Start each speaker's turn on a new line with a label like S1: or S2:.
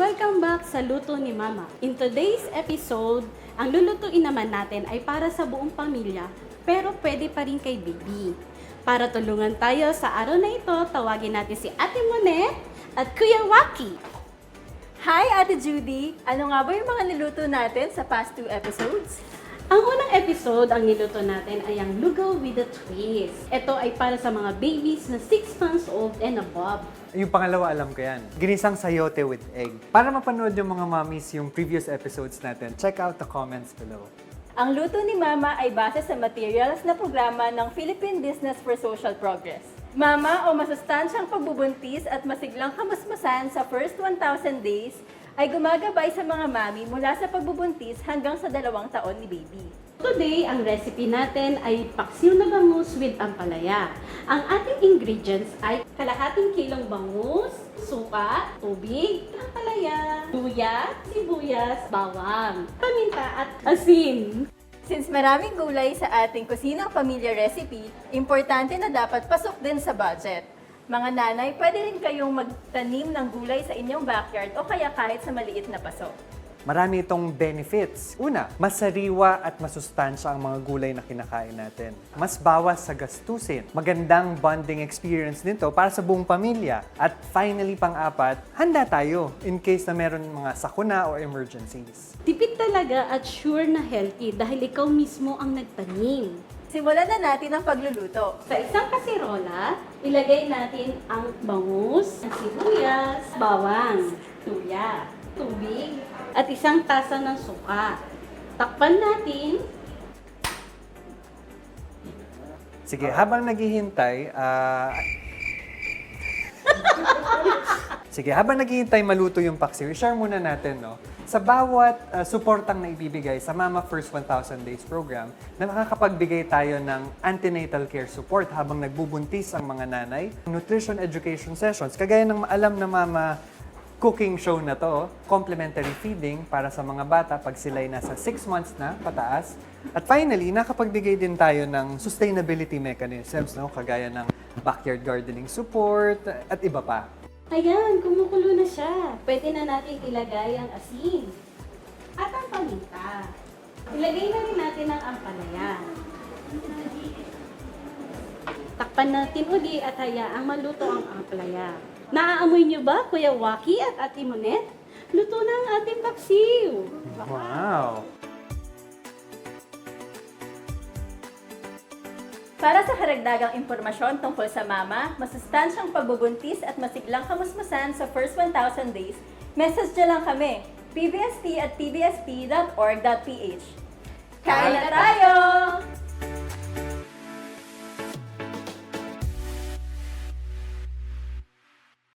S1: Welcome back sa Luto ni Mama. In today's episode, ang lulutuin naman natin ay para sa buong pamilya, pero pwede pa rin kay baby. Para tulungan tayo sa araw na ito, tawagin natin si Ate Monet at Kuya Waki.
S2: Hi, Ate Judy! Ano nga ba yung mga niluto natin sa past 2 episodes?
S1: Ang unang episode, ang niluto natin ay ang Lugaw with a Twist. Ito ay para sa mga babies na 6 months old and above.
S3: Yung pangalawa, alam ko yan. Ginisang sayote with egg. Para mapanood yung mga mommies yung previous episodes natin, check out the comments below.
S2: Ang luto ni Mama ay base sa materials na programa ng Philippine Business for Social Progress. Mama o masustansyang pagbubuntis at masiglang kamasmasan sa first 1,000 days ay gumagabay sa mga mami mula sa pagbubuntis hanggang sa 2 taon ni baby.
S1: Today, ang recipe natin ay paksiw na bangus with ampalaya. Ang ating ingredients ay kalahating kilong bangus, suka, tubig, ampalaya, luya, sibuyas, bawang, paminta at asin.
S2: Since maraming gulay sa ating kusinang pamilya recipe, importante na dapat pasok din sa budget. Mga nanay, pwede rin kayong magtanim ng gulay sa inyong backyard o kaya kahit sa maliit na paso.
S3: Marami itong benefits. Una, mas sariwa at masustansya ang mga gulay na kinakain natin. Mas bawas sa gastusin. Magandang bonding experience nito para sa buong pamilya. At finally, pang-apat, handa tayo in case na meron mga sakuna o emergencies.
S1: Tipid talaga at sure na healthy dahil ikaw mismo ang nagtanim.
S2: Simulan na natin ang pagluluto.
S1: Sa isang kasirola, ilagay natin ang bangus, sibuyas, bawang, luya, tubig, at isang tasa ng suka. Takpan natin.
S3: Sige, habang naghihintay, maluto yung paksiw, i-share muna natin, no? Sa bawat suportang na ibibigay sa Mama First 1,000 Days program, na makakapagbigay tayo ng antenatal care support habang nagbubuntis ang mga nanay, nutrition education sessions, kagaya ng maalam na Mama cooking show na to, complimentary feeding para sa mga bata pag sila'y nasa 6 months na pataas. At finally, nakapagbigay din tayo ng sustainability mechanisms, no? Kagaya ng backyard gardening support at iba pa.
S1: Ayan, kumukulo na siya. Pwede na natin ilagay ang asin at ang paminta. Ilagay na rin natin ang ampalaya. Takpan natin uli at hayaang maluto ang ampalaya. Naaamoy niyo ba, Kuya Waki at Ate Monet? Luto na ang ating paksiw.
S3: Wow!
S2: Para sa karagdagang impormasyon tungkol sa mama, masustansyang pagbubuntis at masiglang kamusmasan sa first 1,000 days, message nyo lang kami, pbst@pbsp.org.ph. Kain na tayo!